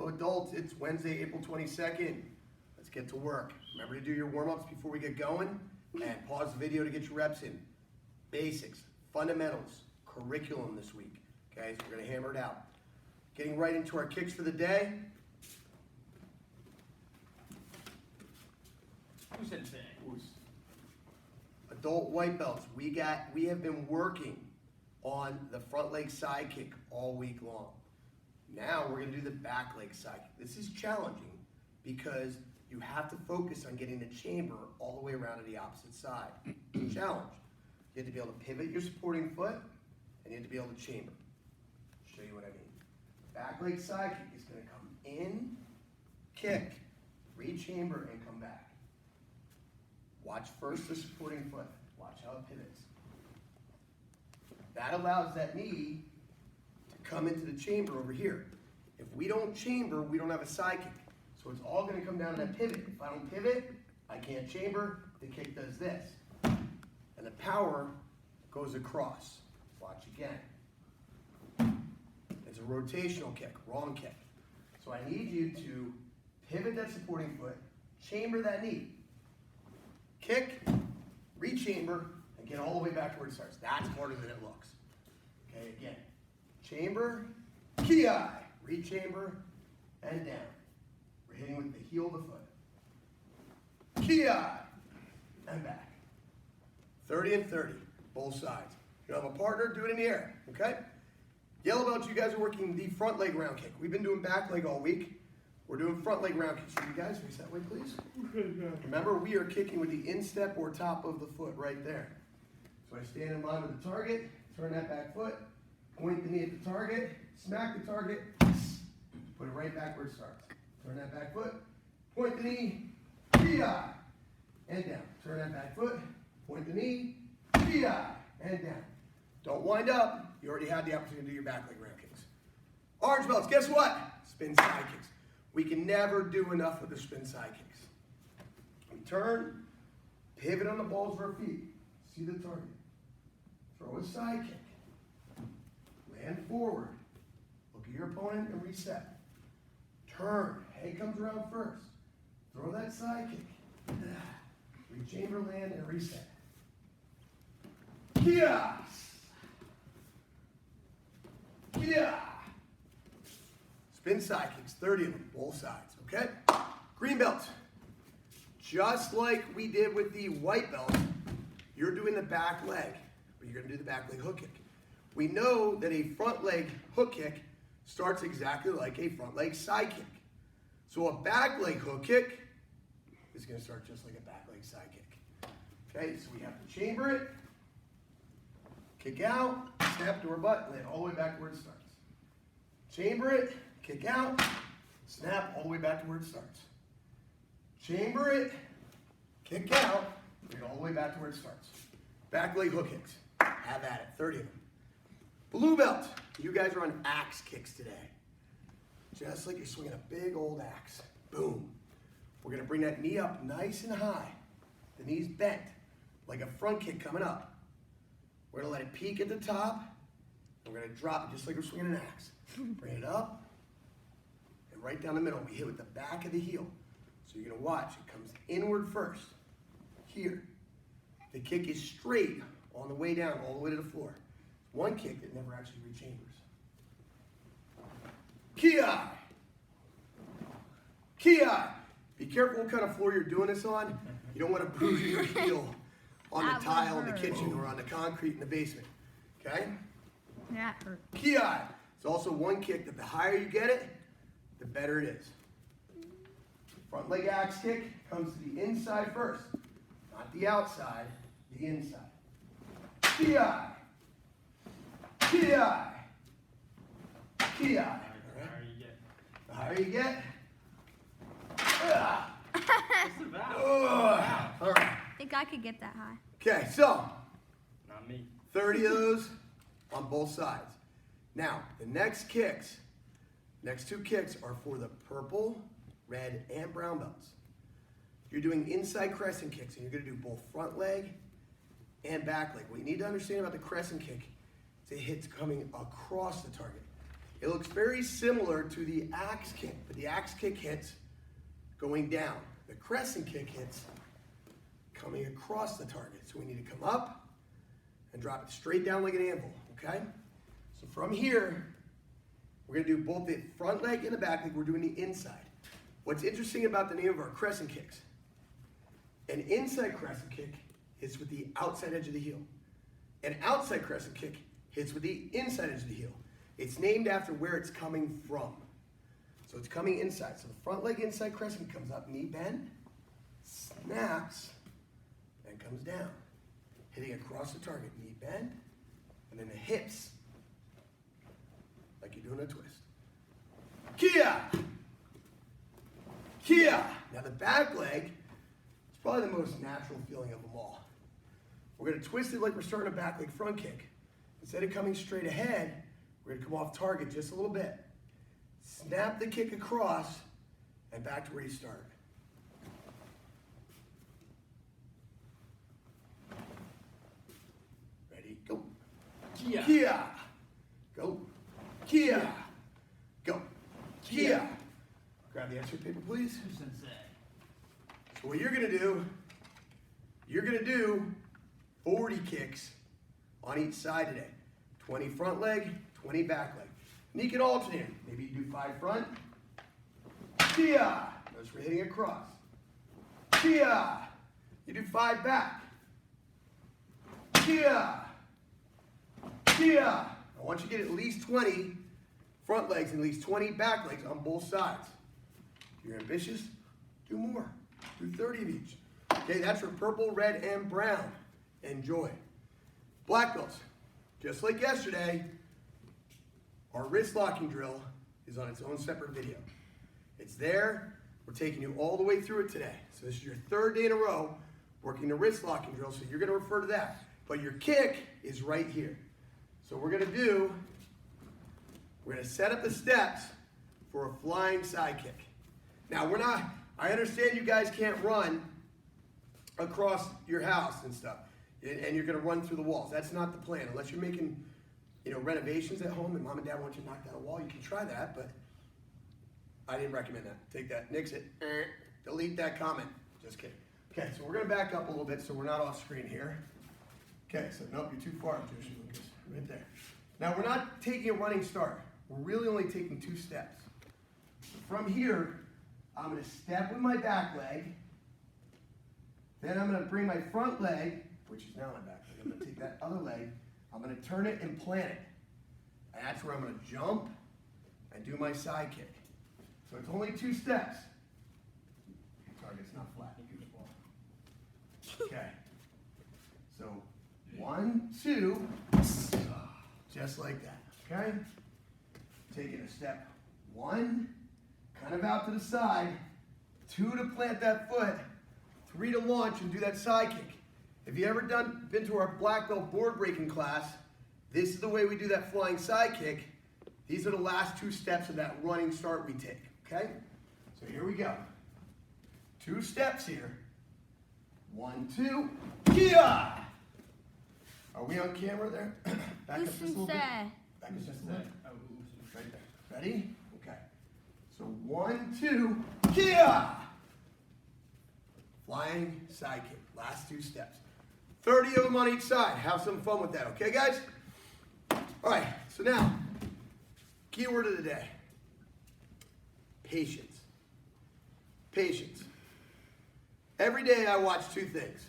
Hello adults, it's Wednesday, April 22nd. Let's get to work. Remember to do your warm-ups before we get going and pause the video to get your reps in. Basics, fundamentals, curriculum this week. Okay, so we're gonna hammer it out. Getting right into our kicks for the day. Who said today? Adult white belts. We have been working on the front leg side kick all week long. Now we're gonna do the back leg side kick. This is challenging because you have to focus on getting the chamber all the way around to the opposite side. It's a challenge. You have to be able to pivot your supporting foot and you have to be able to chamber. I'll show you what I mean. Back leg side kick is gonna come in, kick, re-chamber, and come back. Watch first the supporting foot. Watch how it pivots. That allows that knee to come into the chamber over here. If we don't chamber, we don't have a side kick. So it's all going to come down to that pivot. If I don't pivot, I can't chamber. The kick does this. And the power goes across. Watch again. It's a rotational kick, wrong kick. So I need you to pivot that supporting foot, chamber that knee. Kick, re-chamber, and get all the way back to where it starts. That's harder than it looks. Okay, again. Chamber, ki, re-chamber, and down. We're hitting with the heel of the foot. Ki, and back. 30 and 30, both sides. If you don't have a partner, do it in the air, okay? Yellow belts, you guys are working the front leg round kick. We've been doing back leg all week. We're doing front leg round kicks. So you guys face that way, please. Remember, we are kicking with the instep or top of the foot right there. So I stand in line with the target, turn that back foot, point the knee at the target, smack the target, put it right back where it starts. Turn that back foot, point the knee, PI, and down. Turn that back foot, point the knee, PI, and down. Don't wind up. You already had the opportunity to do your back leg round kicks. Orange belts, guess what? Spin side kicks. We can never do enough with the spin side kicks. We turn, pivot on the balls of our feet. See the target. Throw a side kick. Land forward. Look at your opponent and reset. Turn. Head comes around first. Throw that side kick. Re-chamber, land, and reset. Kia! Kia! Spin side kicks, 30 of them, both sides, okay? Green belt. Just like we did with the white belt, you're doing the back leg, but you're gonna do the back leg hook kick. We know that a front leg hook kick starts exactly like a front leg side kick. So a back leg hook kick is gonna start just like a back leg side kick. Okay, so we have to chamber it, kick out, snap to our butt, land all the way back to where it starts. Chamber it, kick out, snap all the way back to where it starts. Chamber it, kick out, bring it all the way back to where it starts. Back leg hook kicks. Have at it, 30 of them. Blue belt. You guys are on axe kicks today. Just like you're swinging a big old axe. Boom. We're going to bring that knee up nice and high. The knee's bent, like a front kick coming up. We're going to let it peak at the top. And we're going to drop it just like we're swinging an axe. Bring it up. Right down the middle, we hit with the back of the heel. So you're gonna watch, it comes inward first, here. The kick is straight on the way down, all the way to the floor. One kick that never actually re-chambers. Ki-ai. Ki-ai. Be careful what kind of floor you're doing this on. You don't want to bruise your heel on the tile in the kitchen or on the concrete in the basement, okay? That hurt. Ki-ai. It's also one kick that the higher you get it, the better it is. Front leg axe kick comes to the inside first, not the outside, the inside. Ki-ai. Ki-ai. Ki-ai. The higher you get. What's the valve? All right. I think I could get that high. Okay, so Not me. 30 of those on both sides. Now, the next two kicks are for the purple, red, and brown belts. You're doing inside crescent kicks, and you're going to do both front leg and back leg. What you need to understand about the crescent kick is it hits coming across the target. It looks very similar to the axe kick, but the axe kick hits going down. The crescent kick hits coming across the target. So we need to come up and drop it straight down like an anvil, okay? So from here, we're gonna do both the front leg and the back leg. We're doing the inside. What's interesting about the name of our crescent kicks, an inside crescent kick hits with the outside edge of the heel. An outside crescent kick hits with the inside edge of the heel. It's named after where it's coming from. So it's coming inside. So the front leg inside crescent comes up, knee bend, snaps, and comes down. Hitting across the target, knee bend, and then the hips, like you're doing a twist. Kia! Kia! Now the back leg is probably the most natural feeling of them all. We're gonna twist it like we're starting a back leg front kick. Instead of coming straight ahead, we're gonna come off target just a little bit. Snap the kick across and back to where you started. Ready, go. Kia. Kia. Go. Kia. Go. Kia. Grab the answer paper, please. Sensei. So what you're gonna do 40 kicks on each side today. 20 front leg, 20 back leg. And you can alternate. Maybe you do 5 front. Kia. Notice we're hitting across. Kia. You do 5 back. Kia. Kia. I want you to get at least 20 front legs and at least 20 back legs on both sides. If you're ambitious, do more. Do 30 of each. Okay, that's for purple, red, and brown. Enjoy. Black belts, just like yesterday, our wrist locking drill is on its own separate video. It's there. We're taking you all the way through it today. So this is your 3rd day in a row working the wrist locking drill, so you're going to refer to that. But your kick is right here. So we're going to set up the steps for a flying side kick. Now I understand you guys can't run across your house and stuff, and you're gonna run through the walls. That's not the plan, unless you're making, renovations at home and mom and dad want you to knock down a wall. You can try that, but I didn't recommend that. Take that, nix it, delete that comment. Just kidding. Okay, so we're gonna back up a little bit so we're not off screen here. Okay, so nope, you're too far, Josh Lucas, right there. Now we're not taking a running start. We're really only taking 2 steps. From here, I'm gonna step with my back leg. Then I'm gonna bring my front leg, which is now my back leg. I'm gonna take that other leg. I'm gonna turn it and plant it. And that's where I'm gonna jump and do my side kick. So it's only 2 steps. Target's not flat. Beautiful. Okay. So 1, 2, just like that. Okay. Taking a step 1, kind of out to the side, 2 to plant that foot, 3 to launch and do that side kick. If you ever been to our black belt board breaking class, this is the way we do that flying side kick. These are the last 2 steps of that running start we take, okay? So here we go. 2 steps here. 1, 2, kia! Are we on camera there? Back up just a little bit. Back up just a little bit. Right there. Ready? Okay. So 1, 2, kia! Flying side kick. Last 2 steps. 30 of them on each side. Have some fun with that, okay, guys? All right, so now, keyword of the day. Patience. Patience. Every day I watch 2 things.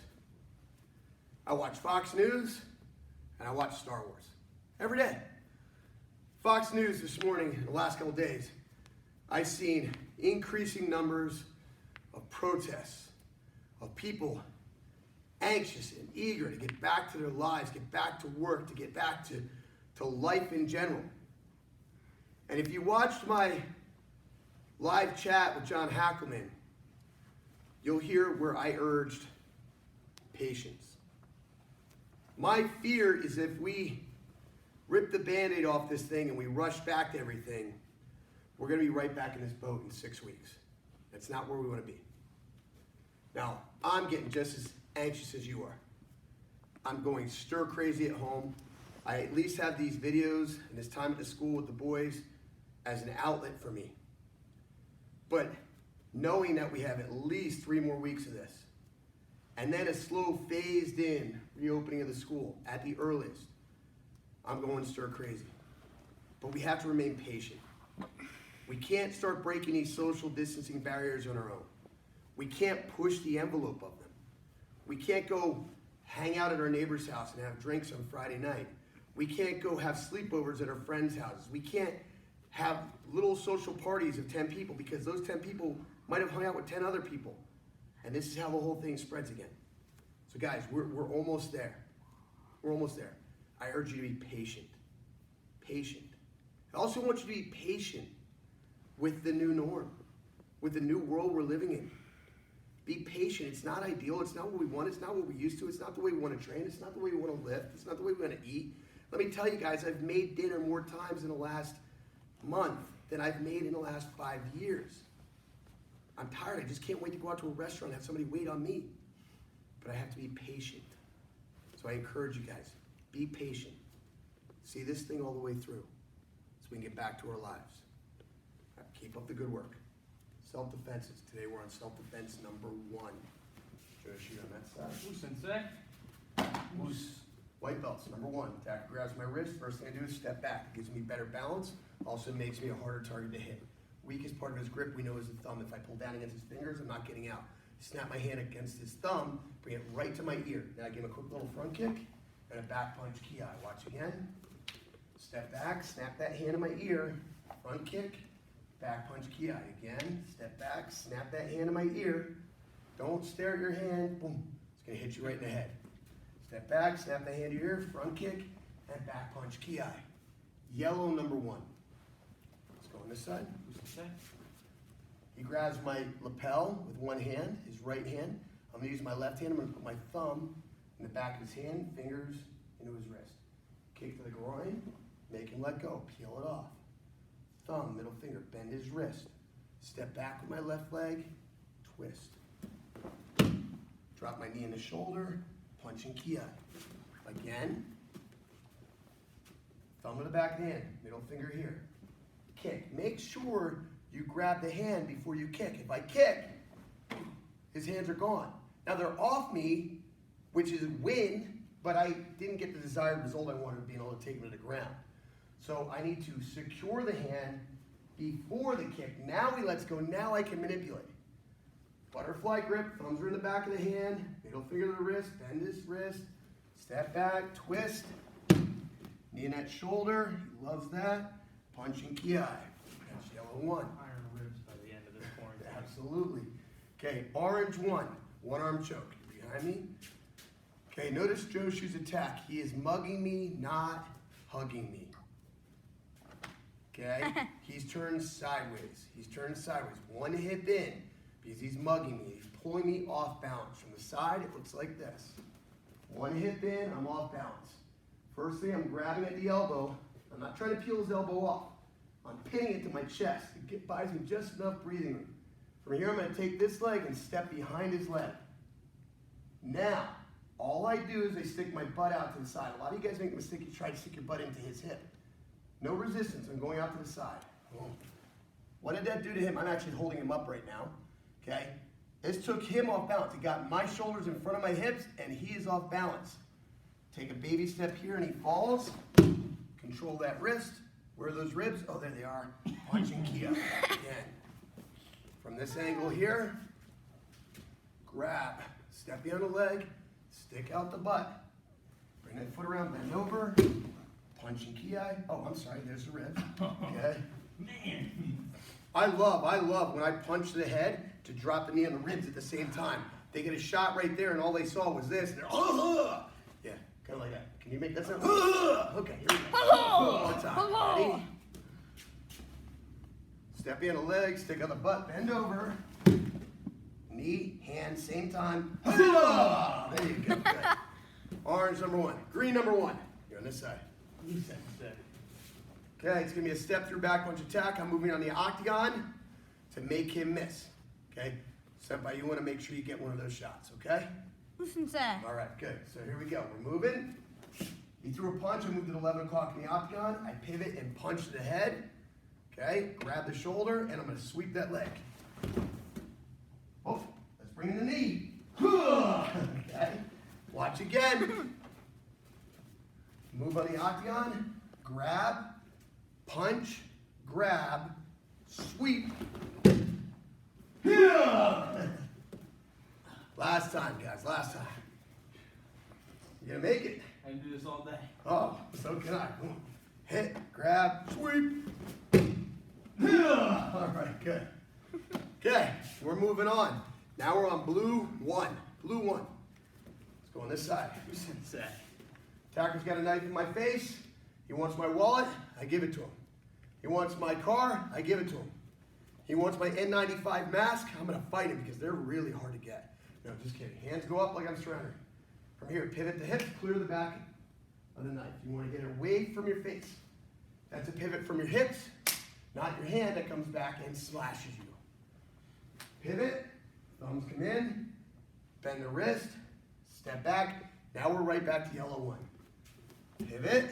I watch Fox News and I watch Star Wars. Every day. Fox News this morning, in the last couple days, I've seen increasing numbers of protests, of people anxious and eager to get back to their lives, get back to work, to get back to life in general. And if you watched my live chat with John Hackelman, you'll hear where I urged patience. My fear is if we rip the Band-Aid off this thing and we rush back to everything, we're going to be right back in this boat in 6 weeks. That's not where we want to be. Now, I'm getting just as anxious as you are. I'm going stir crazy at home. I at least have these videos and this time at the school with the boys as an outlet for me. But knowing that we have at least 3 more weeks of this, and then a slow phased in reopening of the school at the earliest, I'm going stir crazy. But we have to remain patient. We can't start breaking these social distancing barriers on our own. We can't push the envelope of them. We can't go hang out at our neighbor's house and have drinks on Friday night. We can't go have sleepovers at our friends' houses. We can't have little social parties of 10 people because those 10 people might have hung out with 10 other people. And this is how the whole thing spreads again. So guys, we're almost there. We're almost there. I urge you to be patient. Patient. I also want you to be patient with the new norm, with the new world we're living in. Be patient. It's not ideal. It's not what we want. It's not what we're used to. It's not the way we want to train. It's not the way we want to lift. It's not the way we want to eat. Let me tell you guys, I've made dinner more times in the last month than I've made in the last 5 years. I'm tired. I just can't wait to go out to a restaurant and have somebody wait on me. But I have to be patient. So I encourage you guys, be patient. See this thing all the way through so we can get back to our lives. All right, keep up the good work. Self-defenses. Today we're on self-defense number 1. Joe, shoot on that side. Ooh, sensei. Moose. White belts, number 1. Attacker grabs my wrist. First thing I do is step back. It gives me better balance. Also makes me a harder target to hit. Weakest part of his grip we know is the thumb. If I pull down against his fingers, I'm not getting out. Snap my hand against his thumb, bring it right to my ear. Then I give him a quick little front kick and a back punch ki. Watch again. Step back, snap that hand in my ear. Front kick, back punch ki. Again, step back, snap that hand in my ear. Don't stare at your hand. Boom. It's going to hit you right in the head. Step back, snap the hand to your ear, front kick, and back punch ki. Yellow number 1. Let's go on this side. Ooh, sensei. He grabs my lapel with one hand, his right hand. I'm going to use my left hand. I'm going to put my thumb in the back of his hand, fingers into his wrist. Kick to the groin, make him let go, peel it off. Thumb, middle finger, bend his wrist. Step back with my left leg, twist. Drop my knee in the shoulder, punching ki. Again. Thumb to the back of the hand, middle finger here. Kick. Make sure you grab the hand before you kick. If I kick, his hands are gone. Now they're off me, which is a win, but I didn't get the desired result I wanted of being able to take him to the ground. So I need to secure the hand before the kick. Now he lets go. Now I can manipulate. Butterfly grip, thumbs are in the back of the hand, middle finger to the wrist, bend his wrist, step back, twist, knee in that shoulder, he loves that, punching ki. That's yellow 1. Iron ribs by the end of this quarantine. Absolutely. Okay, orange 1, one arm choke. You're behind me. Okay, notice Joshu's attack. He is mugging me, not hugging me. Okay, he's turned sideways. He's turned sideways. One hip in because he's mugging me. He's pulling me off balance. From the side, it looks like this. One hip in, I'm off balance. First thing, I'm grabbing at the elbow. I'm not trying to peel his elbow off. I'm pinning it to my chest. It buys me just enough breathing room. From here, I'm going to take this leg and step behind his leg. Now, all I do is I stick my butt out to the side. A lot of you guys make a mistake. You try to stick your butt into his hip. No resistance. I'm going out to the side. Boom. What did that do to him? I'm actually holding him up right now. Okay? This took him off balance. It got my shoulders in front of my hips, and he is off balance. Take a baby step here, and he falls. Control that wrist. Where are those ribs? Oh, there they are. Punching ki. Again. From this angle here, grab. Step behind the leg. Stick out the butt. Bring that foot around, bend over. Punching ki. Oh, I'm sorry, there's the rib. Okay. Man. I love when I punch the head to drop the knee on the ribs at the same time. They get a shot right there, and all they saw was this. And they're, yeah, kind of like that. Can you make that sound? Okay, here we go. One more time. Ready? Step in the leg, stick on the butt, bend over. Knee, hand, same time. There you go. Good. Orange number 1. Green number 1. You're on this side. Ooh, sensei. Okay, it's going to be a step through back punch attack. I'm moving on the octagon to make him miss. Okay? Senpai, you want to make sure you get one of those shots, okay? Sensei. All right, good. So here we go. We're moving. He threw a punch. I moved at 11 o'clock in the octagon. I pivot and punch to the head. Okay, grab the shoulder, and I'm gonna sweep that leg. Oh, let's bring in the knee. Okay, watch again. Move on the octagon, grab, punch, grab, sweep. Last time, guys, last time. You gonna make it? I can do this all day. Oh, so can I. Come on. Hit, grab, sweep. All right, good. Okay, we're moving on. Now we're on blue one. Blue one. Let's go on this side. Sensei. Attacker's got a knife in my face. He wants my wallet, I give it to him. He wants my car, I give it to him. He wants my N95 mask, I'm gonna fight him because they're really hard to get. No, just kidding. Hands go up like I'm surrendering. From here, pivot the hips, clear the back of the knife. You wanna get it away from your face. That's a pivot from your hips, not your hand that comes back and slashes you. Pivot, thumbs come in, bend the wrist, step back. Now we're right back to yellow one. Pivot.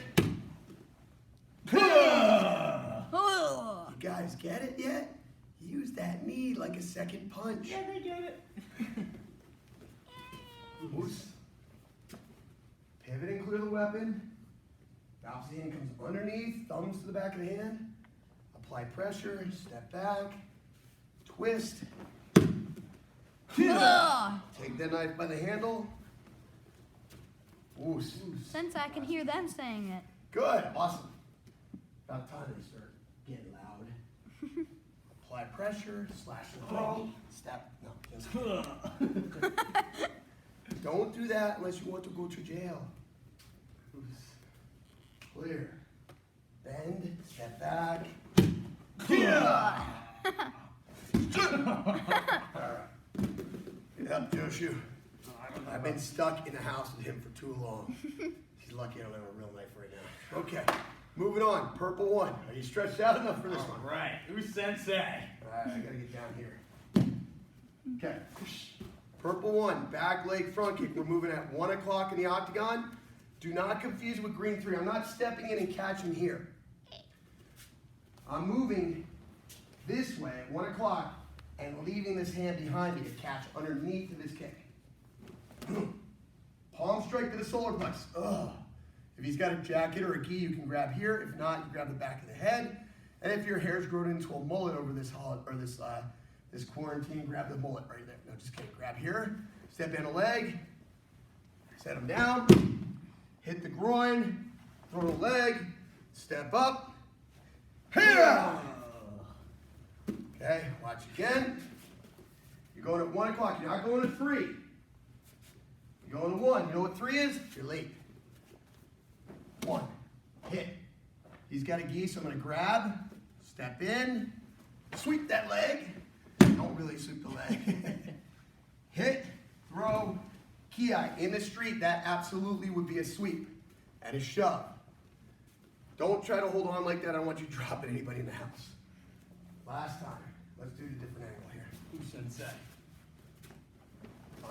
Oh. You guys get it yet? Use that knee like a second punch. Yeah, they get it. Moose. Pivot and clear the weapon. Opposite hand comes underneath, thumbs to the back of the hand. Apply pressure, step back, twist. Ugh. Take that knife by the handle. Woos. Since I can hear them saying it. Good, awesome. About time they start getting loud. Apply pressure, slash and throw, step. No, just don't do that unless you want to go to jail. Clear. Bend, step back. Yeah. All right. Get up, Joshua. I've been stuck in the house with him for too long. He's lucky I don't have a real knife right now. Okay, moving on. Purple one. Are you stretched out enough for this one? All right, who's sensei? All right, I gotta get down here. Okay. Purple one, back leg front kick. We're moving at 1 o'clock in the octagon. Do not confuse with green 3. I'm not stepping in and catching here. I'm moving this way at 1 o'clock and leaving this hand behind me to catch underneath of his kick. Palm strike to the solar plexus. Ugh. If he's got a jacket or a gi, you can grab here. If not, you grab the back of the head. And if your hair's grown into a mullet over this this quarantine, grab the mullet right there. No, just kidding. Grab here, step in a leg, set him down, hit the groin, throw the leg, step up, here. Okay, watch again. You're going at 1 o'clock. You're not going at 3. You're going to 1. You know what 3 is? You're late. 1. Hit. He's got a gi, so I'm going to grab, step in, sweep that leg. Don't really sweep the leg. Hit, throw, ki. In the street, that absolutely would be a sweep and a shove. Don't try to hold on like that. I don't want you dropping anybody in the house. Last time. Let's do the different angle here. Who's sensei?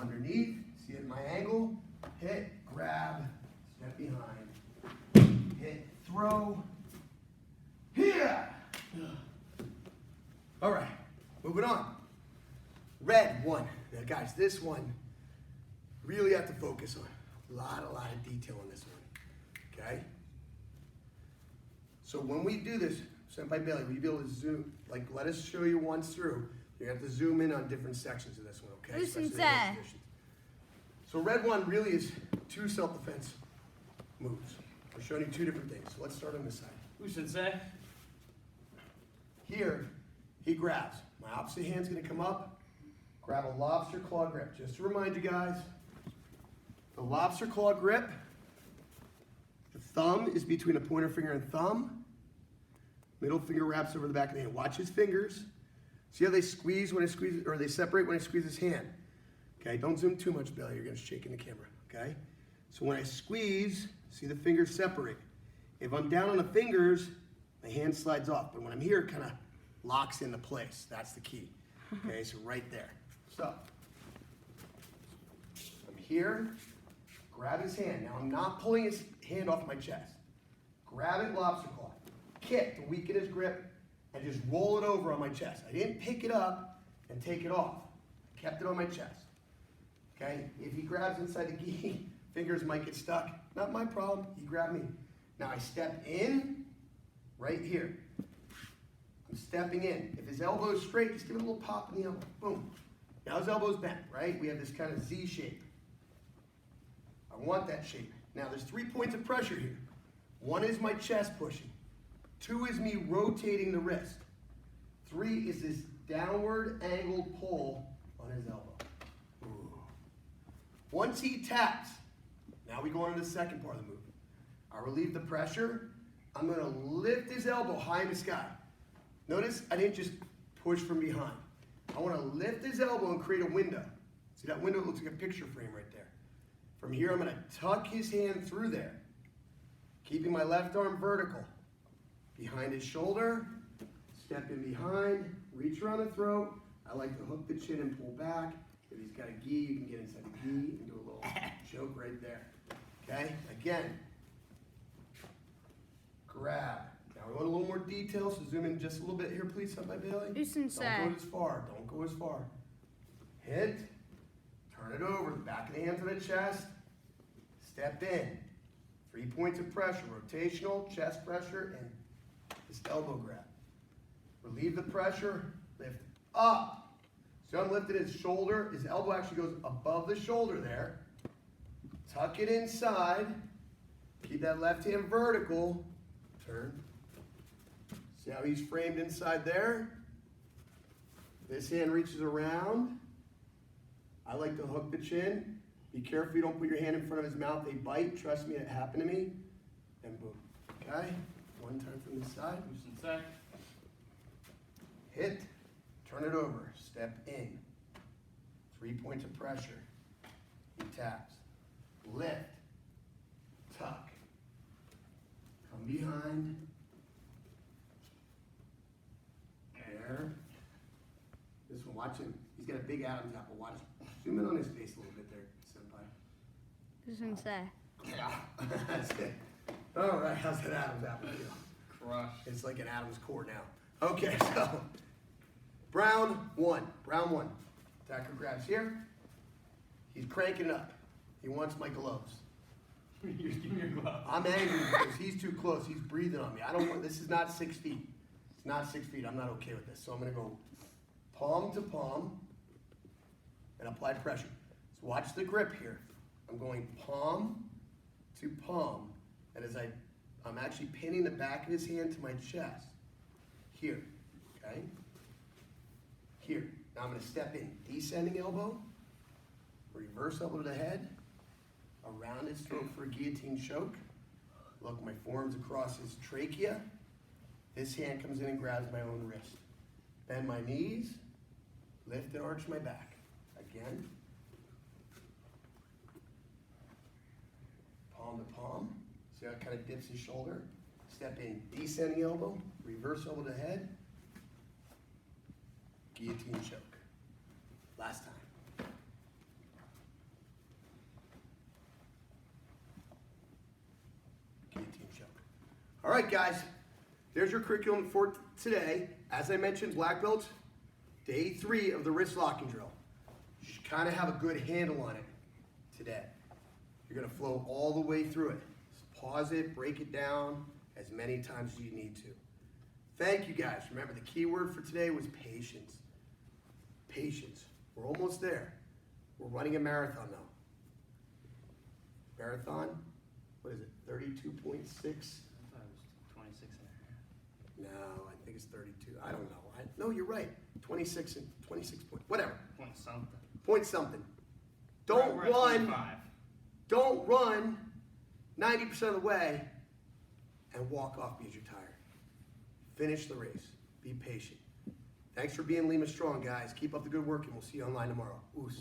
Underneath, see it in my angle, hit, grab, step behind, hit, throw, here. All right, moving on. Red one. Now guys, this one, really have to focus on. A lot of detail on this one, okay? So when we do this, Senpai Bailey, will you be able to zoom, like let us show you once through. You have to zoom in on different sections of this one, okay? Who's Especially the sensei? positions. So red one really is 2 self-defense moves. We're showing you 2 different things. So let's start on this side. Who's sensei? Here, he grabs. My opposite hand's gonna come up, grab a lobster claw grip. Just to remind you guys, the lobster claw grip, the thumb is between a pointer finger and thumb. Middle finger wraps over the back of the hand. Watch his fingers. See how they squeeze when I squeeze, or they separate when I squeeze his hand. Okay, don't zoom too much, Billy. You're gonna shake in the camera, okay? So when I squeeze, see the fingers separate. If I'm down on the fingers, my hand slides off. But when I'm here, it kind of locks into place. That's the key. Okay, so right there. So, I'm here, grab his hand. Now I'm not pulling his hand off my chest. Grab it, lobster claw. Kick to weaken his grip, and just roll it over on my chest. I didn't pick it up and take it off. I kept it on my chest. Okay? If he grabs inside the gi, fingers might get stuck. Not my problem. He grabbed me. Now I step in right here. I'm stepping in. If his elbow is straight, just give it a little pop in the elbow. Boom. Now his elbow's bent, right? We have this kind of Z shape. I want that shape. Now there's 3 points of pressure here. 1 is my chest pushing. 2 is me rotating the wrist. 3 is this downward angled pull on his elbow. Ooh. Once he taps, now we go on to the second part of the move. I relieve the pressure. I'm going to lift his elbow high in the sky. Notice I didn't just push from behind. I want to lift his elbow and create a window. See that window looks like a picture frame right there. From here, I'm going to tuck his hand through there, keeping my left arm vertical. Behind his shoulder, step in behind, reach around the throat. I like to hook the chin and pull back. If he's got a gi, you can get inside the gi and do a little choke right there. Okay? Again, grab. Now we want a little more detail, so zoom in just a little bit here, please, Senpai Bailey. Du sensei. Don't go as far. Don't go as far. Hit. Turn it over. Back of the hand to the chest. Step in. 3 points of pressure. Rotational, chest pressure, and this elbow grab. Relieve the pressure. Lift up. So I'm lifting his shoulder. His elbow actually goes above the shoulder there. Tuck it inside. Keep that left hand vertical. Turn. See how he's framed inside there? This hand reaches around. I like to hook the chin. Be careful you don't put your hand in front of his mouth. They bite. Trust me, it happened to me. And boom. Okay? One time from the side. Du sensei. Hit. Turn it over. Step in. 3 points of pressure. He taps. Lift. Tuck. Come behind. There. This one, watch him. He's got a big Adam's apple. Watch. Zoom in on his face a little bit there, Senpai. Du sensei. Yeah. That's it. All right, how's that Adam's apple feel? Crush. It's like an Adam's core now. Okay, so Brown 1. Brown 1. Attacker grabs here. He's cranking it up. He wants my gloves. You give me your glove. I'm angry because he's too close. He's breathing on me. I don't want. This is not 6 feet. It's not 6 feet. I'm not okay with this. So I'm going to go palm to palm and apply pressure. So watch the grip here. I'm going palm to palm, and as I'm actually pinning the back of his hand to my chest. Here, okay? Here. Now I'm going to step in. Descending elbow, reverse elbow to the head, around his throat for a guillotine choke. Look, my forearm's across his trachea. This hand comes in and grabs my own wrist. Bend my knees, lift and arch my back. Again. Palm to palm. See how it kind of dips his shoulder? Step in, descending elbow, reverse elbow to head, guillotine choke. Last time. Guillotine choke. All right, guys. There's your curriculum for today. As I mentioned, black belts, day 3 of the wrist locking drill. You should kind of have a good handle on it today. You're going to flow all the way through it. Just pause it, break it down as many times as you need to. Thank you, guys. Remember, the key word for today was patience. Patience. We're almost there. We're running a marathon now. Marathon, what is it, 32.6? I thought it was 26 and a half. No, I think it's 32. I don't know. No, you're right. 26 point, whatever. Point something. Point something. Don't We're at run. 25. Don't run 90% of the way and walk off because you're tired. Finish the race. Be patient. Thanks for being Lima Strong, guys. Keep up the good work, and we'll see you online tomorrow. Oos.